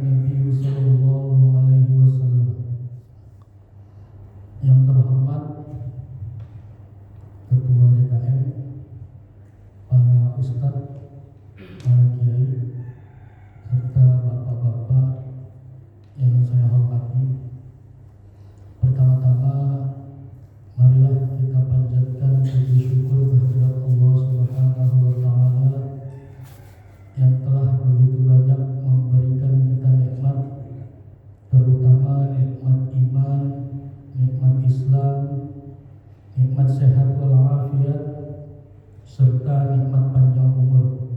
Nabi sallallahu alaihi wasallam. Yang terhormat Ketua DKM, para ustadz, para kiai, serta bapak-bapak yang saya hormati. Pertama-tama, marilah kita panjatkan puji syukur kehadirat Allah Subhanahu wa Ta'ala yang telah begitu banyak memberikan kita nikmat, terutama nikmat iman, nikmat Islam, nikmat sehat walafiat, serta nikmat panjang umur.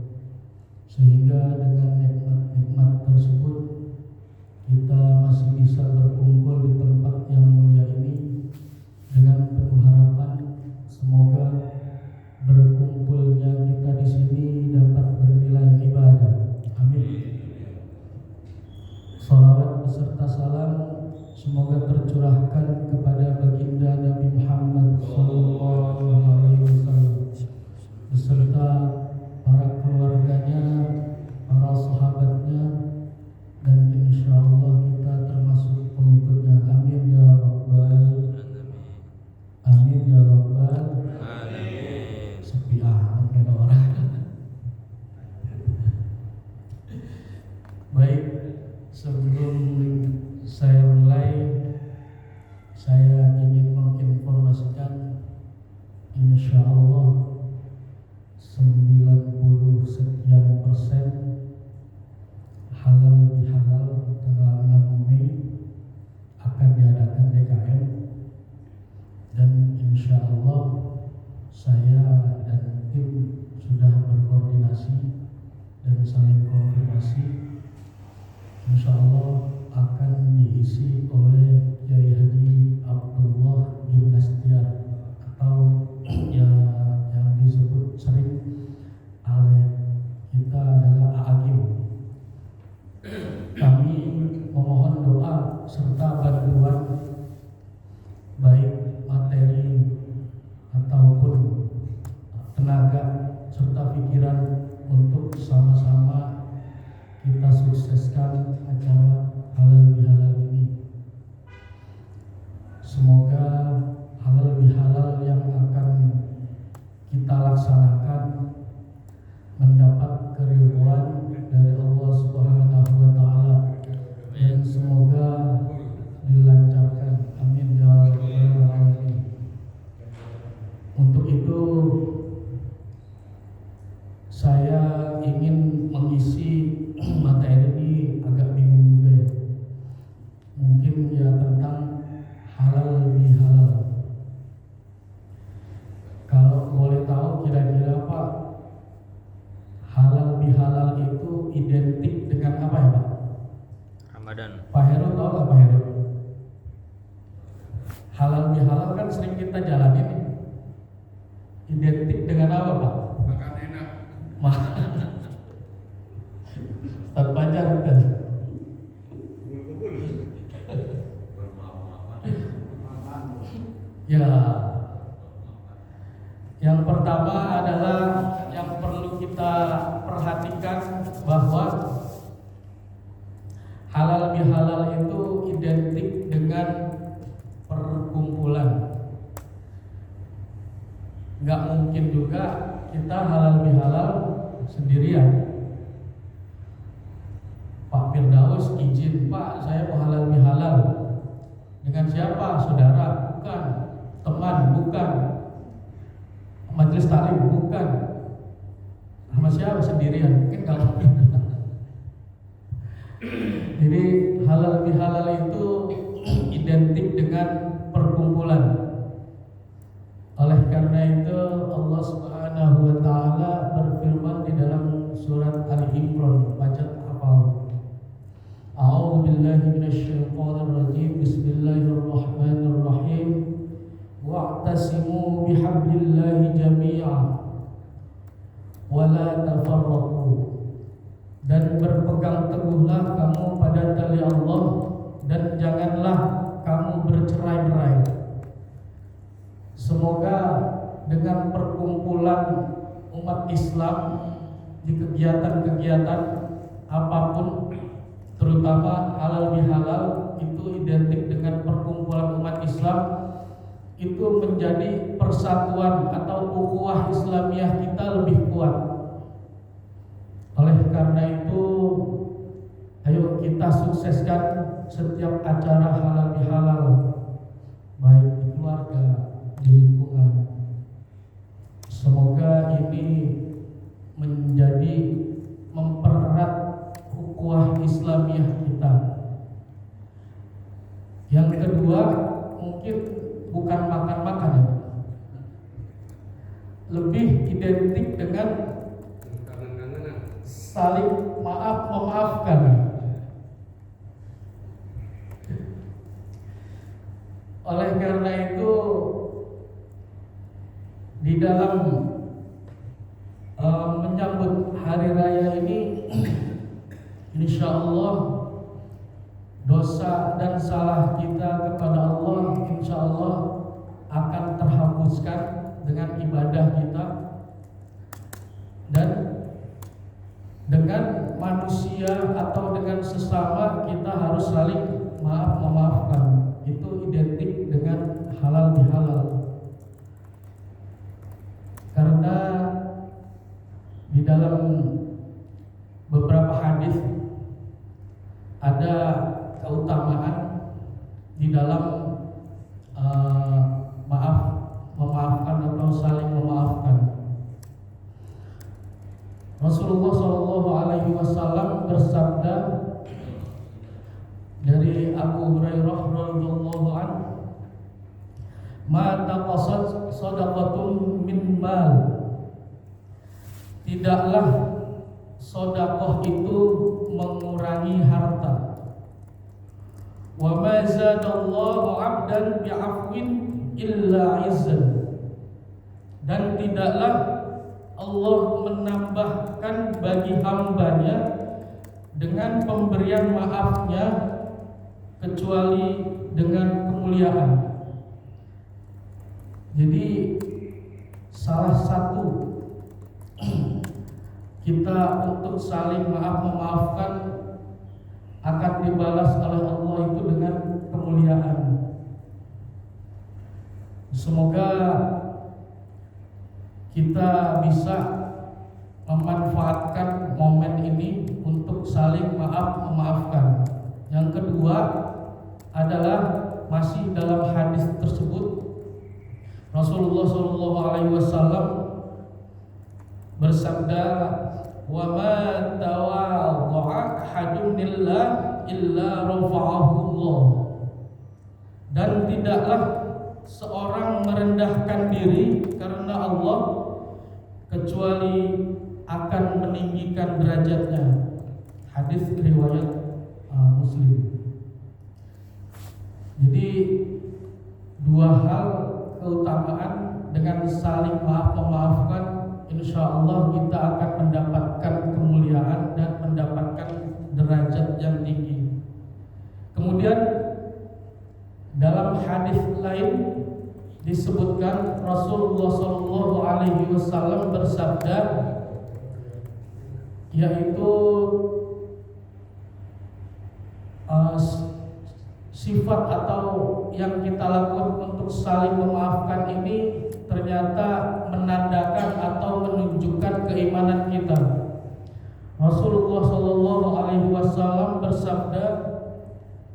Sehingga dengan nikmat-nikmat tersebut kita masih bisa berkumpul di tempat yang mulia ini dengan penuh harapan semoga berkumpulnya kita di sini dapat bernilai ibadah. Amin. Salawat beserta salam semoga tercurahkan kepada baginda Nabi Muhammad sallallahu alaihi wasallam beserta para keluarganya, para sahabatnya, dan insya Allah kita termasuk pengikutnya. Amin ya rabbal amin ya rabbal alamin. Sepi amat ada orang. Baik, sebelum saya mulai, saya ingin menginformasikan insya Allah 90 sekian persen halal bihalal tanggal 6 Mei akan diadakan DKM, dan insya Allah saya dan tim sudah berkoordinasi dan saling konfirmasi. Insya Allah akan diisi oleh Kiai Haji Abdullah Gimnastiar atau yang disebut sering oleh kita adalah Aagim. Kami memohon doa serta bantuan baik materi ataupun tenaga serta pikiran untuk sama-sama kita sukseskan acara halal bihalal ini. Semoga halal bihalal yang akan kita laksanakan mendapat keridhaan dari Allah Subhanahu wa Ta'ala, dan semoga dilancarkan. Amin ya rabbal alamin. Untuk itu saya ingin mengisi materi ini agak bingung juga ya. Mungkin ya tentang halal bihalal. Kalau boleh tahu kira-kira Pak, halal bihalal itu identik dengan apa ya Pak? Ramadan. Pak Heru tahu nggak Pak Heru? Halal bihalal kan sering kita jalanin nih. Identik dengan apa Pak? Makan enak. Ustaz Pajar kan? Ya. Yang pertama adalah yang perlu kita perhatikan bahwa halal bihalal itu identik dengan perkumpulan. Nggak mungkin juga kita halal bihalal sendirian. Pak Firdaus izin, Pak saya mau halal bihalal. Dengan siapa? Saudara? Bukan. Teman? Bukan. Majelis taklim? Bukan. Sama siapa? Sendirian? Mungkin kalau jadi halal bihalal itu identik dengan perkumpulan. Oleh karena itu Allah Subhanahu wa Ta'ala berfirman di dalam surat Ali Imran, baca hafal. A'udzu billahi minasyaitonir rajim. Bismillahirrahmanirrahim. Wa'tasimu bihablillahi jami'a wa la tafarraqu. Dan berpegang teguhlah kamu pada tali Allah, dan janganlah kamu bercerai-berai. Semoga dengan perkumpulan umat Islam di kegiatan-kegiatan apapun, terutama terutama halal bihalal itu identik dengan perkumpulan umat Islam, itu menjadi persatuan atau ukhuwah Islamiyah kita lebih kuat. Oleh karena itu, ayo kita sukseskan setiap acara halal bihalal, baik di keluarga, di lingkungan. Semoga ini menjadi mempererat ukhuwah Islamiyah kita. Yang kedua, mungkin bukan makan-makan ya, lebih identik dengan saling maaf memaafkan. Oleh karena itu, di dalam menyambut hari raya ini, insya Allah dosa dan salah kita kepada Allah insya Allah akan terhapuskan dengan ibadah kita, dan dengan manusia atau dengan sesama kita harus saling maaf memaafkan. Itu identik dengan halal bihalal. Karena di dalam beberapa hadis ada keutamaan di dalam memaafkan atau saling memaafkan. Rasulullah Shallallahu Alaihi Wasallam bersabda dari Abu Hurairah radhiyallahu anhu, "Ma taqasat shadaqatun min mal." Tidaklah sedekah itu mengurangi harta. Wa ma zadallahu 'abdan bi'afwin illa 'izzan. Dan tidaklah Allah menambahkan bagi hambanya dengan pemberian maafnya kecuali dengan kemuliaan. Jadi salah satu kita untuk saling maaf memaafkan akan dibalas oleh Allah itu dengan kemuliaan. Semoga kita bisa memanfaatkan momen ini untuk saling maaf memaafkan. Yang kedua adalah masih dalam hadis tersebut, Rasulullah SAW bersabda, "Wa ma tawadha'a ahadun lillah illa rafa'ahu Allah." Dan tidaklah seorang merendahkan diri karena Allah kecuali akan meninggikan derajatnya. Hadis riwayat Muslim. Jadi dua hal keutamaan dengan saling maaf memaafkan, insya Allah kita akan mendapatkan kemuliaan dan mendapatkan derajat yang tinggi. Kemudian dalam hadis lain disebutkan Rasulullah SAW bersabda, yaitu sifat atau yang kita lakukan untuk saling memaafkan ini ternyata menandakan atau menunjukkan keimanan kita. Rasulullah SAW bersabda,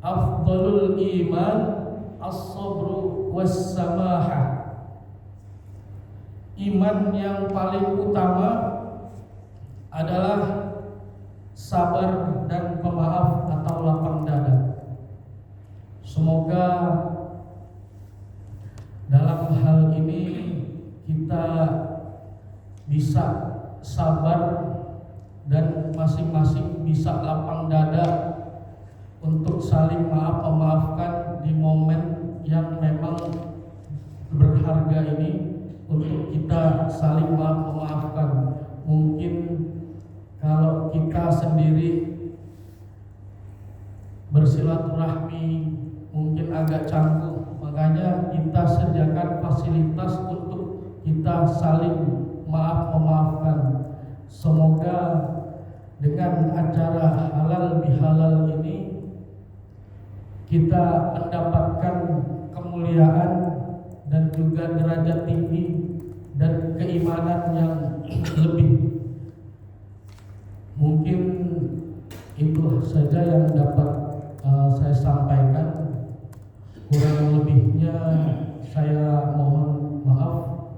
"Afdalul iman as-sabru was-samahah." Iman yang paling utama adalah sabar dan pemaaf atau lapang dada. Semoga dalam hal ini kita bisa sabar dan masing-masing bisa lapang dada untuk saling maaf memaafkan di momen yang memang berharga ini, untuk kita saling maaf memaafkan. Mungkin kalau kita sendiri bersilaturahmi mungkin agak canggung, makanya kita sediakan fasilitas untuk kita saling maaf memaafkan. Semoga dengan acara halal bihalal ini kita mendapatkan kemuliaan dan juga derajat tinggi dan keimanan yang lebih. Mungkin itu saja yang dapat saya sampaikan. Kurang lebihnya saya mohon maaf.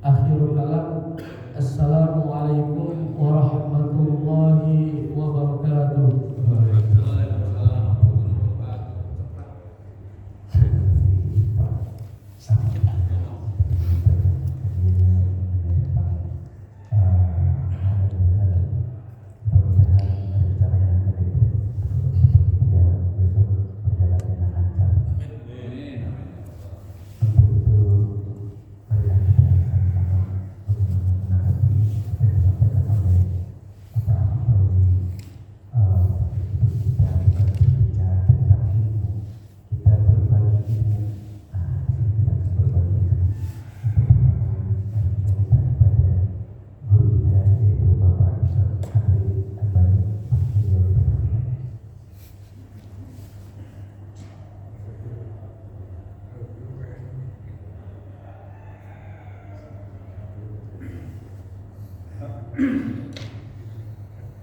Akhirul kalam. Assalamualaikum warahmatullahi wabarakatuh.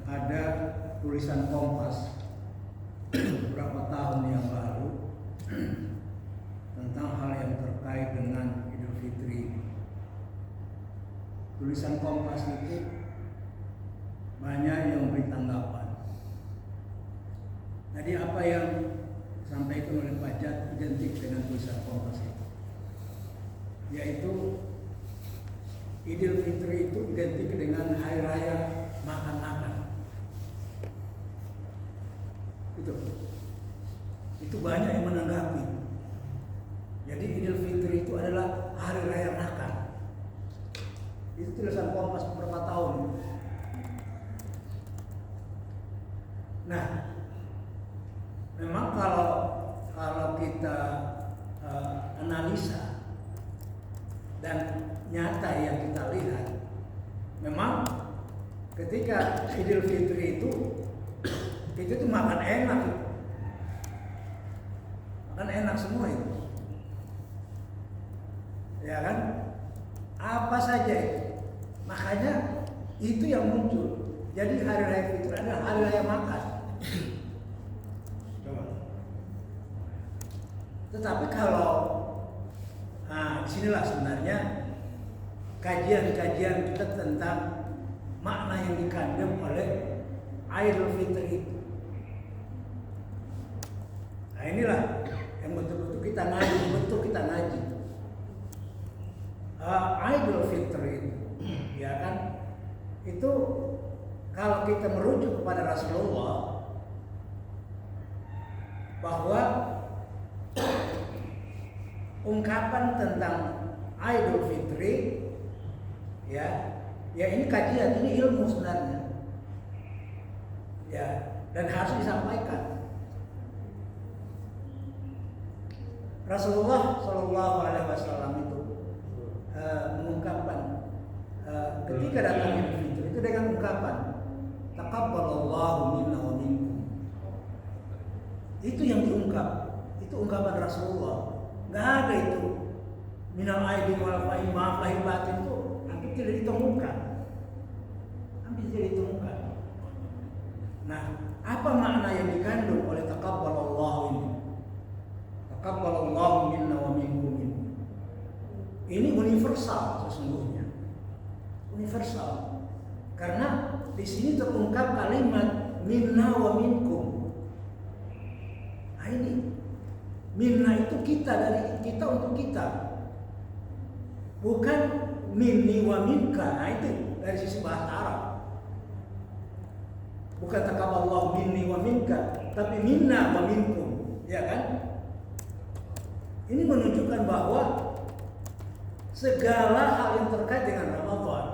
Ada tulisan Kompas beberapa tahun yang lalu tentang hal yang terkait dengan Idul Fitri. Tulisan Kompas itu banyak yang memberi tanggapan. Jadi apa yang disampaikan oleh Pak Jat identik dengan tulisan Kompas itu, yaitu Idul Fitri itu identik dengan hari raya makan-makan. Itu banyak yang menanggapi. Jadi Idul Fitri itu adalah hari raya makan. Itu tulisan Kompas beberapa tahun. Nah, memang kalau kita analisa dan nyata yang kita lihat, memang ketika Idul Fitri itu tuh makan enak, makan enak semua itu, ya kan? Apa saja itu, makanya itu yang muncul. Jadi hari raya Fitri adalah hari raya makan. Tetapi kalau disinilah sebenarnya kajian-kajian kita tentang makna yang dikandung oleh Idul Fitri itu. Nah inilah yang betul-betul kita ngaji, Idul Fitri itu, ya kan? Itu kalau kita merujuk kepada Rasulullah bahwa ungkapan tentang Idul Fitri, ya ini kajian, ini ilmu sebenarnya, ya, dan harus disampaikan. Rasulullah Shallallahu Alaihi Wasallam itu mengungkapkan ketika datang Idul Fitri itu dengan ungkapan taqabbalallahu minna wa minkum. Itu yang diungkap, itu ungkapan Rasulullah. Nggak ada itu minal aidin wal fa'i, maaf lahir batin itu hampir tidak ditemukan. Nah, apa makna yang dikandung oleh taqabbalallahu ini? Taqabbalallahu minna wa minkum ini. Ini universal sesungguhnya. Universal. Karena di sini terungkap kalimat minna wa minkum. Nah ini minna itu kita, dari kita untuk kita, bukan minni wa minka. Nah itu dari sisi bahasa Arab, bukan taqabbalallahu minni wa minka, tapi minna wa minkum, ya kan? Ini menunjukkan bahwa segala hal yang terkait dengan Ramadan,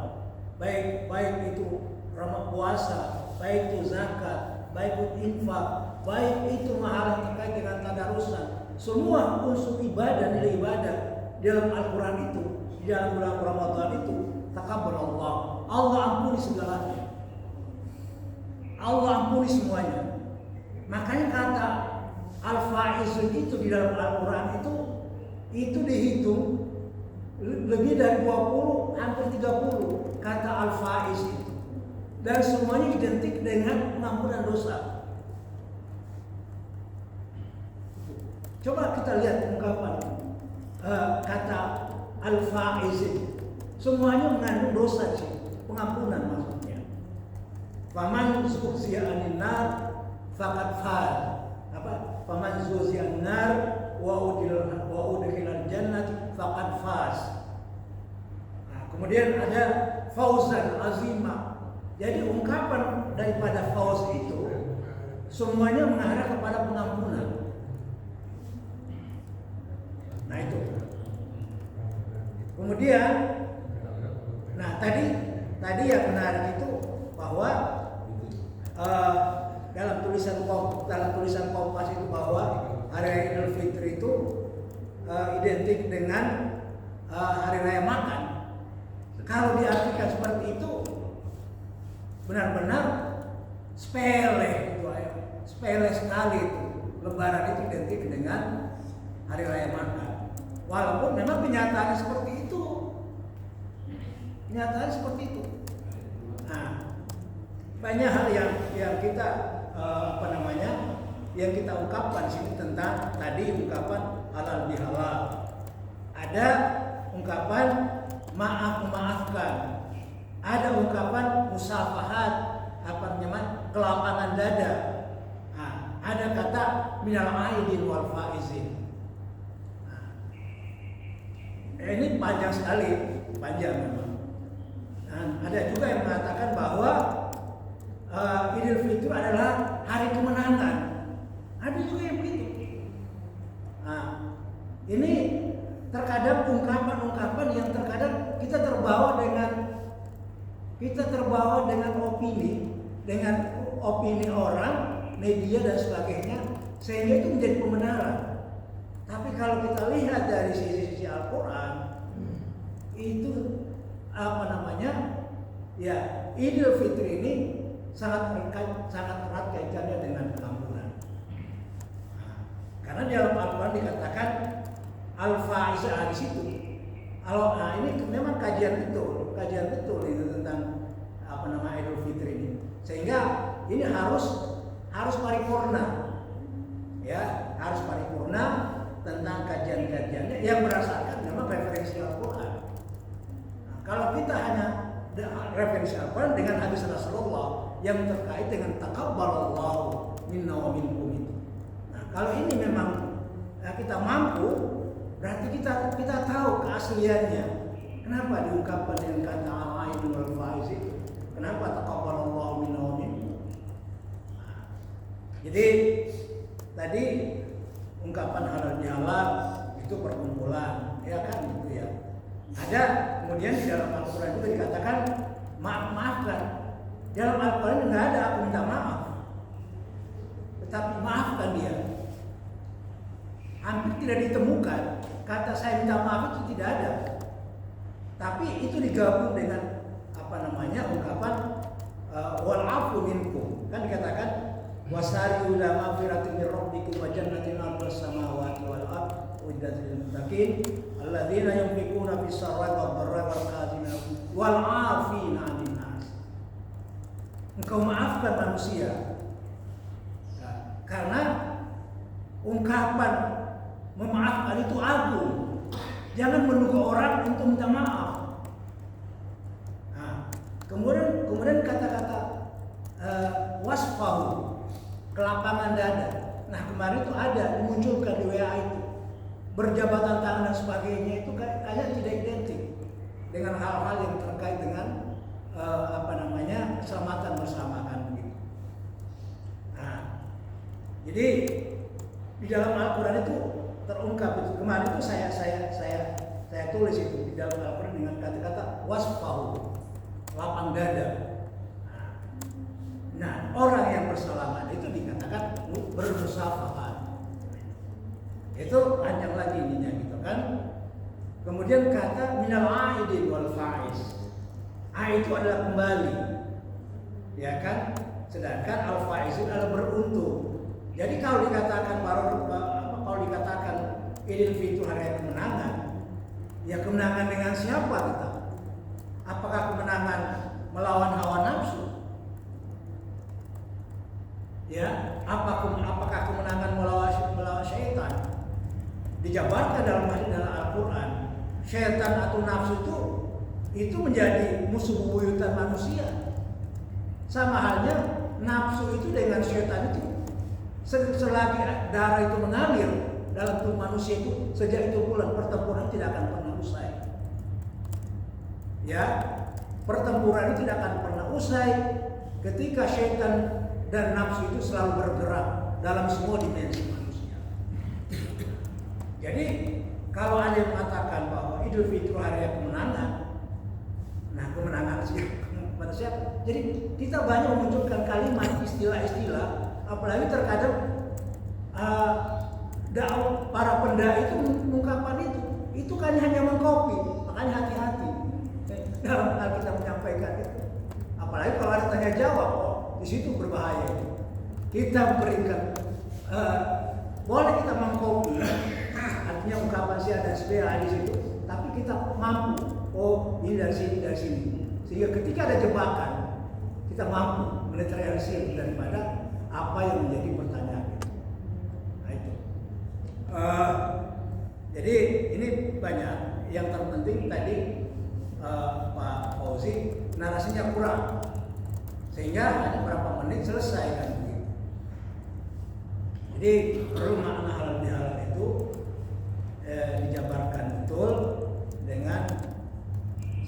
baik itu Ramadan puasa, baik itu zakat, baik itu infak, baik itu hal yang terkait dengan tadarusan, semua unsur ibadah, nilai ibadah di dalam Al-Quran itu, di dalam bulan Ramadan itu, taqabbalallah, Allah ampuni segalanya, Allah ampuni semuanya. Makanya kata faizun itu di dalam Al-Quran itu dihitung lebih dari 20, hampir 30 kata al-faiz itu. Dan semuanya identik dengan pengampunan dosa. Coba kita lihat ungkapan kata al-faiz itu. Semuanya mengandung dosa sih, pengampunan maksudnya. Faman zuhziya 'anil nar faqad faz. Apa? Faman zuhziya 'anil nar wa udkhilal jannah faqad faz. Nah, kemudian ada fauzan azima. Jadi ungkapan daripada fauz itu semuanya mengarah kepada pengampunan. Nah itu. Kemudian, nah tadi yang menarik itu bahwa dalam tulisan Kompas itu bahwa hari Idul Fitri itu identik dengan hari raya makan. Kalau diartikan seperti itu benar-benar sepele itu, sepele sekali itu. Lebaran itu identik dengan hari raya makan. Walaupun memang kenyataannya seperti itu. Kenyataannya seperti itu. Nah, banyak hal yang kita yang kita ungkapkan di sini tentang tadi ungkapan halal bihalal. Ada ungkapan maaf memaafkan. Ada ungkapan musafahat, kelapangan dada. Nah, ada kata minal aidin wal faizin. Nah, ini panjang sekali, panjang memang. Dan ada juga yang mengatakan bahwa Idul Fitri adalah hari kemenangan. Ada juga yang begitu. Nah, ini terkadang ungkapan-ungkapan yang terkadang kita terbawa dengan opini orang, media dan sebagainya, sehingga itu menjadi pembenaran. Tapi kalau kita lihat dari sisi Al-Quran, itu ya Idul Fitri ini sangat erat kaitannya dengan pengampunan. Karena di dalam Al-Quran dikatakan al-faizah di situ. Ini memang kajian betul itu tentang Idul Fitri ini. Sehingga ini harus paripurna. Ya, harus paripurna tentang kajian-kajiannya yang berdasarkan memang referensi Al-Quran. Nah, kalau kita hanya referensi Al-Quran dengan hadis Rasulullah yang terkait dengan taqabbalallahu minna wa minkum itu. Nah, kalau ini memang kita mampu, berarti kita tahu keasliannya. Kenapa diungkapkan dengan kata al-aidin wal faiz itu? Kenapa taqabbalallahu minna wa minkum? Nah, jadi tadi ungkapan halal bihalal itu perkumpulan, ya kan gitu ya. Ada kemudian di dalam Al-Quran juga dikatakan maafkan. Dalam Al-Quran nggak ada aku minta maaf, tetapi maafkan dia. Hampir tidak ditemukan kata saya minta maaf itu, tidak ada. Tapi itu digabung dengan ungkapan wal afu minkum. Kan dikatakan wasari'u ila magfiratin min rabbikum wa jannatin 'arduha as-samawati wal ardh uiddat lil muttaqin alladzina yunfiquna fis sarra'i wad dharra'i wal kadhimina wal 'afina 'anil nas. Engkau maafkan manusia. Nah, karena ungkapan memaafkan itu agung. Jangan menunggu orang untuk minta maaf. Nah, kemudian kata-kata wasfahu, kelapangan dada. Nah, kemarin itu ada dimunculkan di WA itu. Berjabatan tangan dan sebagainya itu kayaknya tidak identik dengan hal-hal yang terkait dengan keselamatan bersama kan begitu. Nah, jadi di dalam Al-Quran itu terungkap itu. Kemarin itu saya tulis itu di dalam Al-Quran dengan kata-kata wasfahu, lapang dada. Nah, orang yang bersalaman itu dikatakan bermusafahat. Itu panjang lagi ininya gitu kan. Kemudian kata minal aidin wal faiz. Itu adalah kembali. Ya kan? Sedangkan al faiz adalah beruntung. Jadi kalau dikatakan kalau Idul Fitri hari kemenangan. Ya kemenangan dengan siapa kita? Apakah kemenangan melawan hawa nafsu? Ya, apakah kemenangan melawan syaitan? Dijabarkan dalam Al-Quran, syaitan atau nafsu itu menjadi musuh bebuyutan manusia. Sama halnya nafsu itu dengan syaitan itu, selagi darah itu mengalir dalam tubuh manusia itu, sejak itu pula pertempuran tidak akan pernah usai. Ya, pertempuran itu tidak akan pernah usai ketika syaitan dan nafsu itu selalu bergerak dalam semua dimensi manusia. Jadi kalau ada yang mengatakan bahwa Idul Fitri hari kemenangan, nah kemenangan pada siapa? Jadi kita banyak memunculkan kalimat istilah-istilah, apalagi terkadang para pendai itu mengungkapkan itu kan hanya mengkopi, makanya hati-hati dalam hal kita menyampaikan itu. Apalagi kalau ada tanya jawab, di situ berbahaya itu. Kita berikan, boleh kita mengkopi, artinya ungkapan si ada di situ, tapi kita mampu, ini dari sini, sehingga ketika ada jebakan, kita mampu menetralisir daripada apa yang menjadi pertanyaan itu. Nah itu. Jadi ini banyak. Yang terpenting tadi Pak Fauzi narasinya kurang, sehingga hanya berapa menit selesai kan begitu. Jadi perlu makna halal bihalal itu dijabarkan betul dengan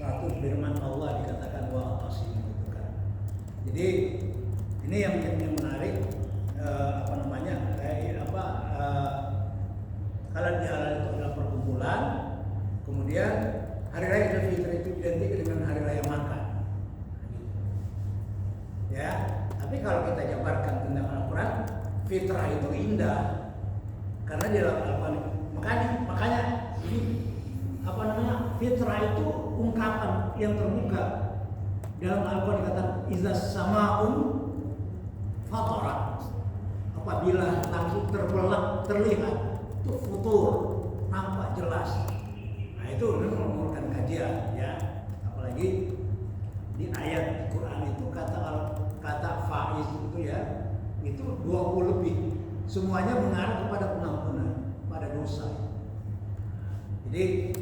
satu firman Allah dikatakan wa atasimu itu kan. Jadi ini yang menarik halal bihalal itu adalah perkumpulan, kemudian hari raya Idul Fitri itu identik dengan hari raya makan. Ya, tapi kalau kita jabarkan tentang Al-Quran, fitrah itu indah karena di dalam Al-Quran makanya fitrah itu ungkapan yang terbuka dalam Al-Quran dikatakan izas samaun fatarat, apabila langit terlihat itu futur, nampak jelas. Nah itu memerlukan kajian ya, apalagi di ayat Quran itu kata faiz itu ya, itu 20 lebih, semuanya mengarah kepada pengampunan, pada dosa. Jadi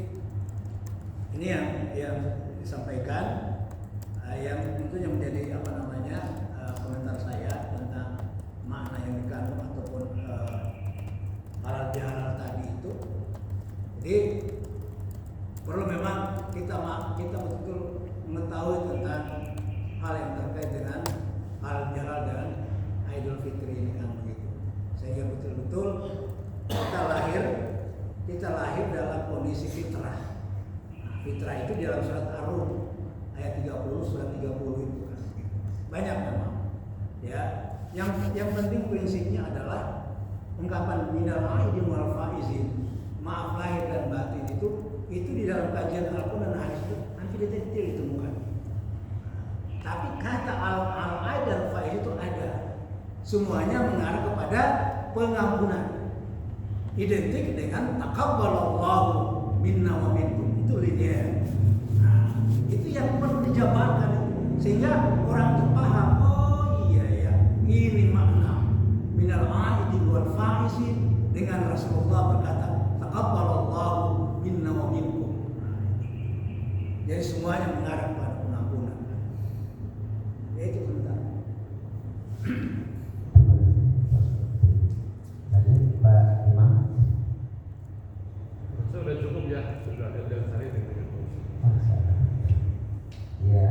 ini yang disampaikan, yang tentunya menjadi komentar saya tentang makna yang dikandung ataupun halal bihalal tadi itu. Jadi perlu memang kita betul-betul mengetahui tentang hal yang terkait dengan halal bihalal dan Idul Fitri ini kan begitu. Sehingga betul-betul kita lahir dalam kondisi fitrah. Nah, fitrah itu di dalam surat Ar-Rum ayat 30, surat 30 itu kan. Banyak memang. Ya, yang penting prinsipnya adalah ungkapan minal aidin wal faizin, maaf lahir dan batin itu di dalam kajian Al-Quran dan hadis itu nanti detail ditemukan. Tapi kata al-aid dan faiz itu ada, semuanya mengarah kepada pengampunan, identik dengan taqabbalallahu minna wa minkum, itu linear. Nah, itu yang perlu dijabarkan sehingga orang itu paham, oh iya ya, ini makna minal aidin wal faizin dengan Rasulullah berkata taqabbalallahu minna wa minkum. Jadi semuanya mengarah pada pengampunan. Ya itu sebentar. Pak Imam, sudah cukup ya, sudah ada hari ini. ya,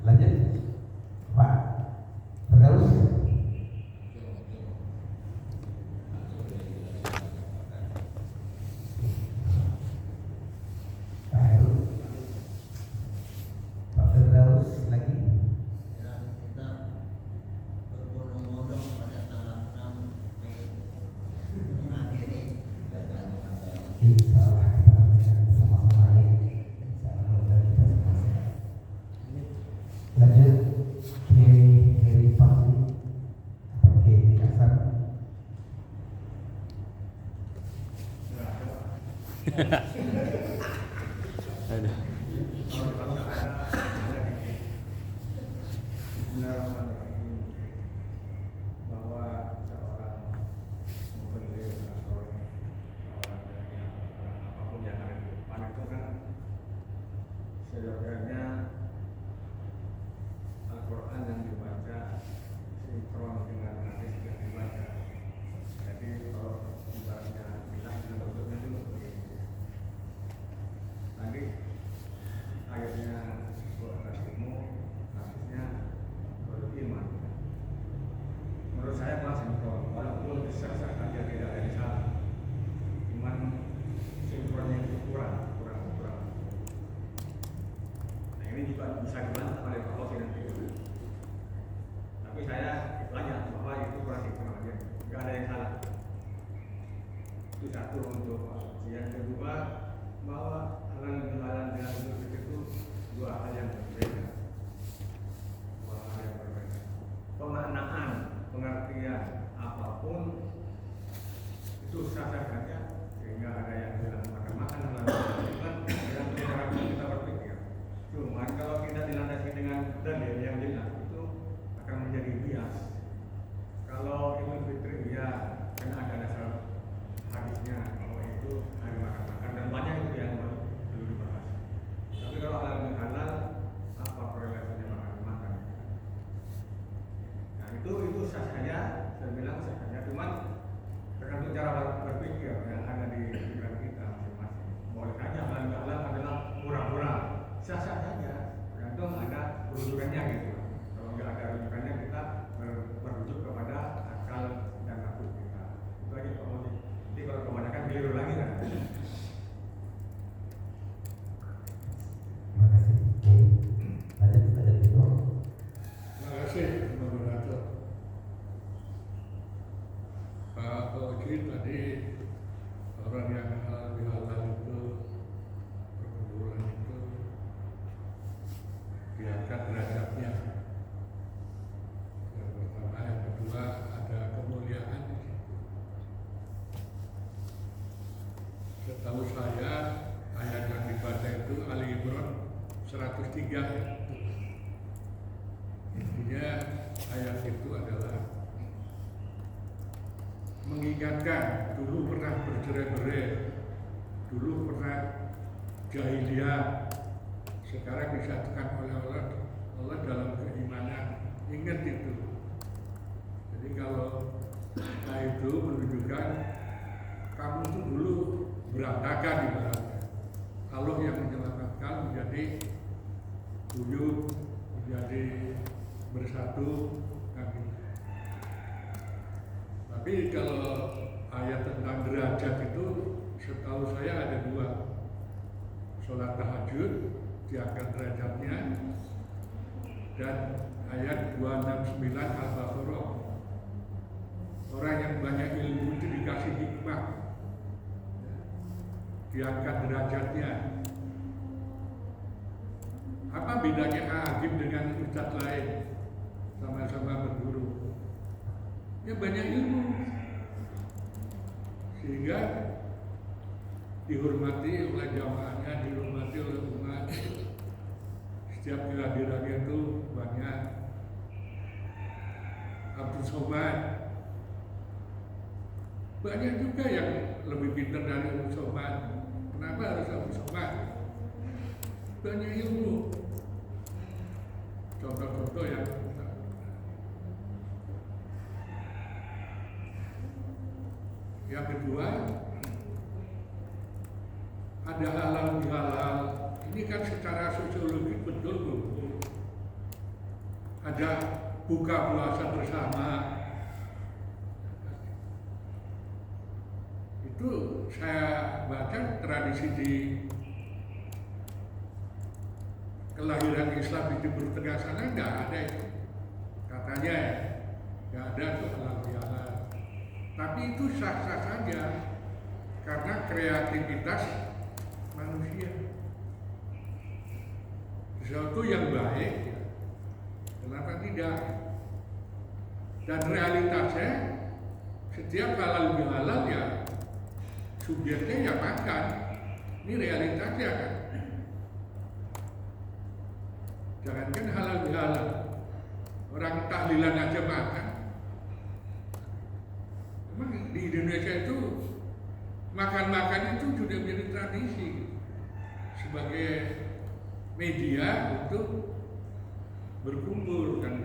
lanjut, Pak. Terus. Ada. Bismillahirrahmanirrahim. Bahwa seorang mubalik atau orang yang apapun yang ada di depan itu kan sebenarnya Al-Quran yang dibaca sinkron dengan hadis yang dibaca. Jadi kalau ibaratnya bilang bentuknya dulu begini. Tadi ayatnya berkasihmu, hadisnya beriman. Menurut saya masih sinkron, walaupun sah-sah saja tidak ada yang salah. Cuman sinkronnya itu kurang. Nah ini juga bisa dibantah oleh Pak Osi nanti. Tapi saya tanya bahwa itu kurang sinkron aja, nggak ada yang salah. Itu satu untuk Pak Osi. Yang kedua, bahwa halal dan Idul Fitri itu dua hal yang berbeda. Pemaknaan, pengertian apapun itu sah-sah saja, sehingga ada yang bilang makan halal dan yang cara kita berpikir. Cuma kalau kita dilandasi dengan dalil yang jelas itu akan menjadi bias. Kalau Idul Fitri ya karena ada dasar hadisnya bahwa itu hari makan dan banyak itu yang perlu dibahas. Tapi kalau halal apa korelasinya makan? Nah itu sah saja, saya bilang sah saja. Cuman tergantung cara berpikir yang ada di pikiran kita masing-masing. Boleh saja halal adalah murah-murah, sah-sah saja. Tergantung ada rujukannya gitu. Kalau nggak ada rujukannya kita merujuk kepada akal dan nafsu kita. Itu aja Pak Modi. Jadi kalau kebanyakan keliru lagi kan. Terima kasih. Lanjut pada itu. Terima kasih, moderator. Pak Oji tadi orang yang halal itu perkumpulan itu diangkat derajatnya. Yang pertama, yang kedua ada kemuliaan di situ. Setahu saya ayat yang dibaca itu Ali Imran 103 ya. Intinya ayat itu adalah mengingatkan dulu pernah bercerai-berai, dulu pernah jahiliyah, sekarang disatukan oleh Allah dalam keimanan. Ingat itu. Jadi kalau itu menunjukkan kamu itu dulu berantakan ibaratnya. Allah yang menyelamatkan menjadi guyup, menjadi bersatu. Tapi kalau ayat tentang derajat itu setahu saya ada dua. Sholat tahajud diangkat derajatnya, dan ayat 269 Al-Baqarah, orang yang banyak ilmu itu dikasih hikmah, diangkat derajatnya. Apa bedanya hakim dengan ustadz lain? Sama-sama berguru, ya banyak ilmu, sehingga dihormati oleh jamaahnya, dihormati oleh umat. Setiap kehadirannya itu banyak. Abdul Somad banyak juga yang lebih pintar dari Abdul Somad. Kenapa harus Abdul Somad? Banyak ilmu. Contoh-contoh yang kedua, ada halal bihalal. Ini kan secara sosiologis betul Bu. Ada buka puasa bersama. Itu saya baca tradisi di kelahiran Islam di Timur Tengah sana nggak ada itu. Katanya ya, nggak ada tuh halal bihalal. Tapi itu sah-sah saja karena kreativitas manusia. Sesuatu yang baik, ya. Kenapa tidak? Dan realitasnya setiap halal bihalal ya subjeknya ya makan. Ini realitasnya kan. Jangankan halal bihalal, orang tahlilan aja makan. Memang di Indonesia itu makan-makan itu sudah menjadi tradisi sebagai media untuk berkumpul kan.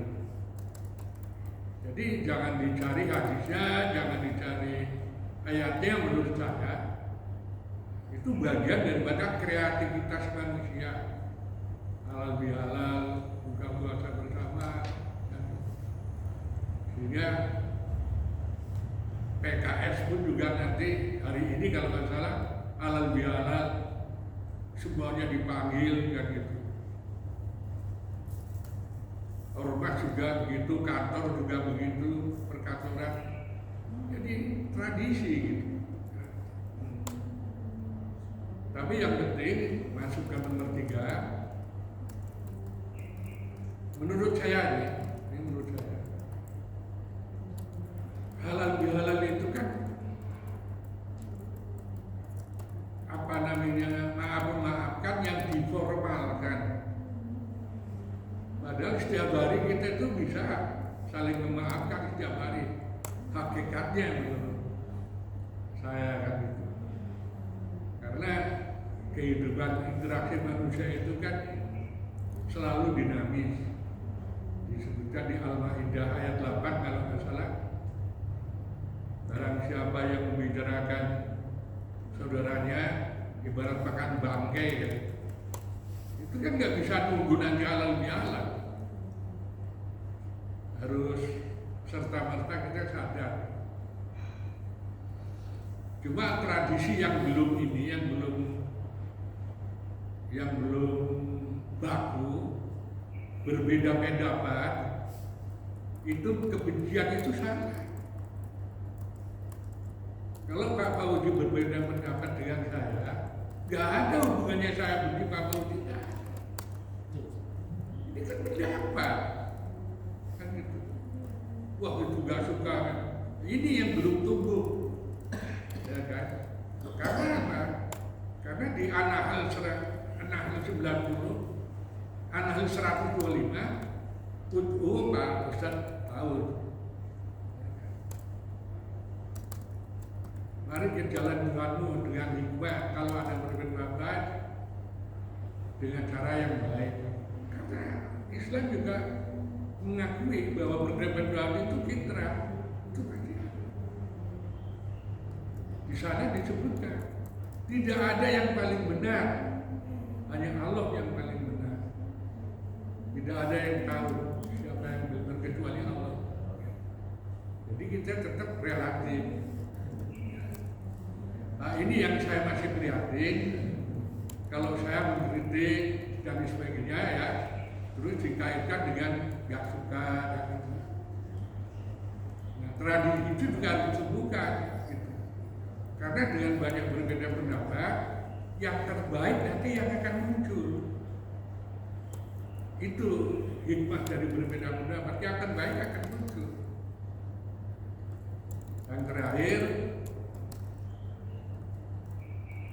Jadi jangan dicari hadisnya, jangan dicari ayatnya. Menurut saya itu bagian daripada kreativitas manusia. Halal bihalal, buka puasa bersama, kan. Sehingga PKS pun juga nanti hari ini kalau nggak salah halal bihalal semuanya dipanggil kan gitu. Ormas juga begitu, kantor juga begitu, perkantoran. Jadi tradisi gitu. Tapi yang penting masuk ke nomor 3. Menurut saya ini menurut saya halal bihalal itu kan apa namanya, maaf-maafkan yang diformalkan. Padahal setiap hari kita itu bisa saling memaafkan setiap hari. Hakikatnya menurut saya kan itu. Karena kehidupan interaksi manusia itu kan selalu dinamis. Disebutkan di Al-Maidah ayat 8 kalau nggak salah. Barang siapa yang membicarakan saudaranya ibarat makan bangkai ya. Itu kan nggak bisa nunggu nanti halal bihalal. Harus serta-merta kita sadar. Cuma tradisi yang belum ini, yang belum baku, berbeda pendapat, itu kebencian itu salah. Kalau Pak Fauzi berbeda pendapat dengan saya, nggak ada hubungannya saya benci Pak Fauzi. Ini kan pendapat. Wah itu gak suka, ini yang belum tumbuh, ya kan? Karena apa? Karena di An-Nahl 90, An-Nahl 125, Ud'u Pak Ustaz tahu. Mari kita jalan Tuhanmu dengan hikmah, kalau ada berpendapat dengan cara yang baik. Karena Islam juga mengakui bahwa berdebat itu fitrah, itu pasti ada. Di sana disebutkan tidak ada yang paling benar, hanya Allah yang paling benar. Tidak ada yang tahu siapa yang benar kecuali Allah. Jadi kita tetap relatif. Nah ini yang saya masih prihatin. Kalau saya mengkritik dan sebagainya ya, terus dikaitkan dengan gak suka dan itu. Nah, tradisi itu juga harus disembuhkan gitu. Karena dengan banyak berbeda pendapat, yang terbaik nanti yang akan muncul. Itu hikmah dari berbeda pendapat, yang terbaik akan muncul. Dan terakhir,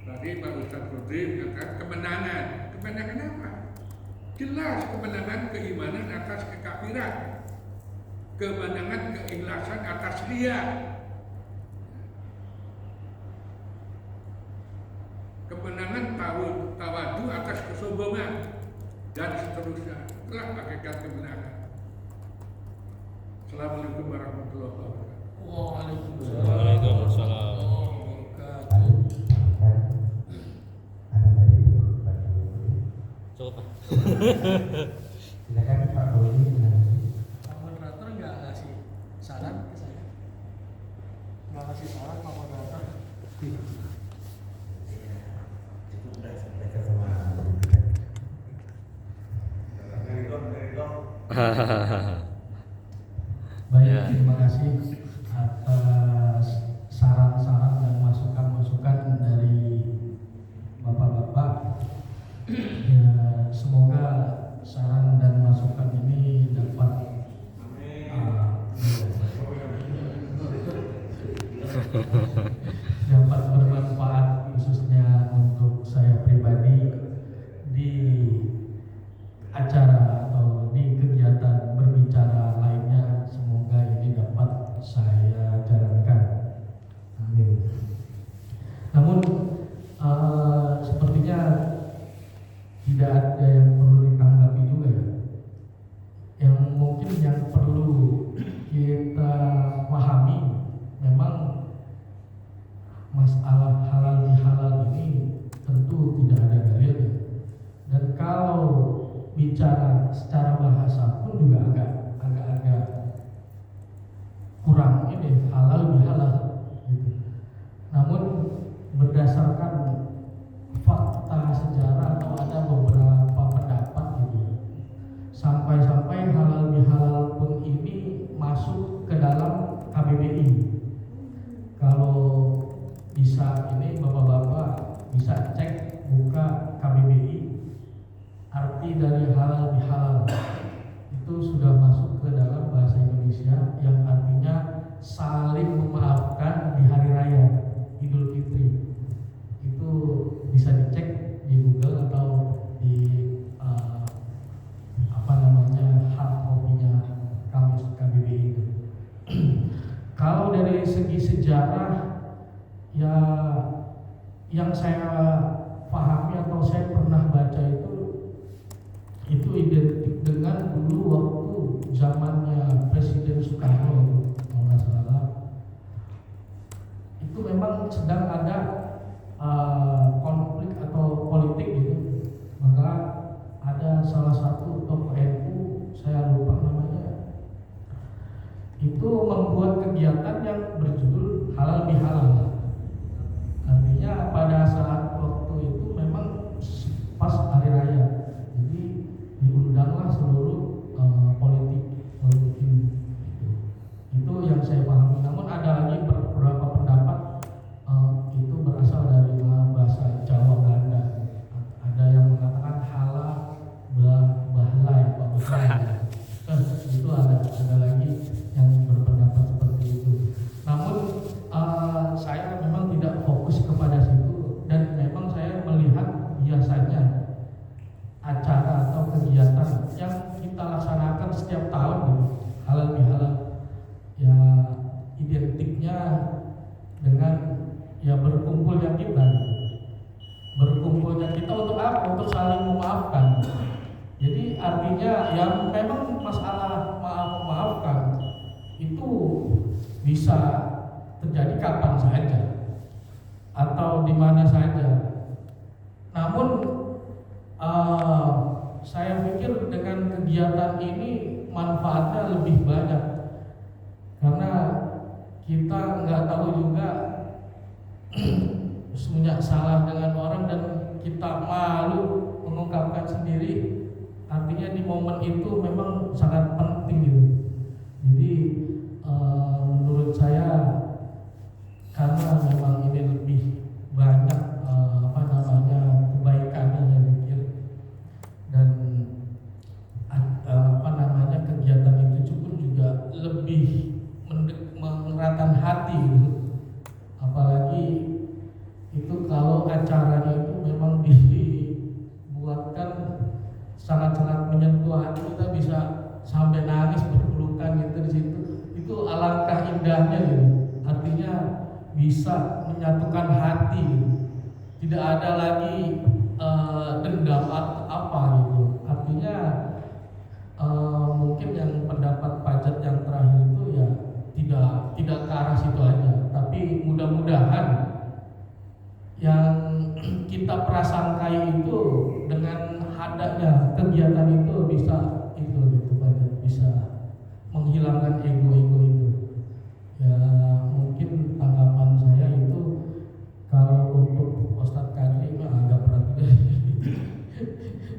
tadi Pak Ustadz Rudi mengatakan kemenangan. Kemenangan apa? Jelas kemenangan keimanan atas kekafiran, kemenangan keikhlasan atas riya, kemenangan tawadu atas kesombongan, dan seterusnya. Itulah hakikat kemenangan. Assalamualaikum warahmatullahi wabarakatuh. Waalaikumsalam. Cukup. Silakan Pak Fauzi menanggapi. Pak moderator nggak ngasih saran ke saya? Nggak ngasih saran Pak moderator? Cukup sudah sampaikan sama Baik, terima kasih atas saran-saran dan masukan-masukan dari Bapak-bapak. Ya, semoga saran dan masukan ini dapat dapat bermanfaat khususnya untuk saya pribadi di acara tidak ada yang perlu ditanggapi juga ya. Yang mungkin yang perlu kita pahami memang masalah halal bihalal ini tentu tidak ada dalilnya. Dan kalau bicara secara bahasa pun juga agak kurang ini halal bihalal gitu. Namun berdasarkan fakta sejarah atau ada beberapa pendapat gitu, sampai-sampai halal bihalal pun ini masuk ke dalam KBBI. Kalau bisa ini bapak-bapak bisa cek buka KBBI, arti dari halal bihalal itu sudah masuk ke dalam bahasa Indonesia yang artinya saling memaafkan di hari raya Idul Fitri. Itu bisa dicek di Google atau di hard copy-nya kamus KBBI itu. Kalau dari segi sejarah ya yang saya pahami atau saya pernah baca itu identik dengan dulu waktu zamannya Presiden Soekarno itu, kalau nggak salah, itu memang sedang ada konflik atau politik gitu. Maka ada salah satu tokoh NU, saya lupa namanya, itu membuat kegiatan yang berjudul halal bihalal. Artinya pada saat waktu itu memang pas hari raya, jadi diundanglah seluruh politik itu yang saya pahami. Namun ada lagi beberapa pendapat itu berasal dari bahasa Jawa Belanda. Ada yang mengatakan halal bahlai itu ada lagi yang berpendapat seperti itu. Namun saya memang tidak fokus kepada situ, dan memang saya melihat biasanya acara atau kegiatan yang kita laksanakan setiap tahun gitu, halal bihalal ya identiknya dengan ya berkumpulnya kita gitu. Berkumpulnya kita untuk apa? Untuk saling memaafkan. Jadi artinya ya memang masalah maafkan itu bisa terjadi kapan saja atau di mana saja. Namun saya pikir dengan kegiatan ini manfaatnya lebih banyak, karena kita nggak tahu juga semuanya salah dengan orang dan kita malu mengungkapkan sendiri. Artinya di momen itu memang sangat penting gitu. Jadi menurut saya karena memang ini lebih banyak kebaikannya saya pikir, dan kegiatan itu cukup juga lebih mengeratkan hati gitu. Apalagi itu kalau acaranya itu memang dibuatkan sangat-sangat menyentuh hati, kita bisa sampai nangis berpelukan gitu di situ. Itu alangkah indahnya gitu. Artinya bisa menyatukan hati gitu. Tidak ada lagi dendam apa gitu. Artinya mungkin yang pendapat pajak yang terakhir itu ya tidak ke arah situ aja, tapi mudah-mudahan yang kita prasangkai itu dengan adanya kegiatan itu bisa pajak bisa menghilangkan ego itu. Ya mungkin tanggapan saya itu, kalau untuk Ustadz Kadri agak berat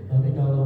tapi kalau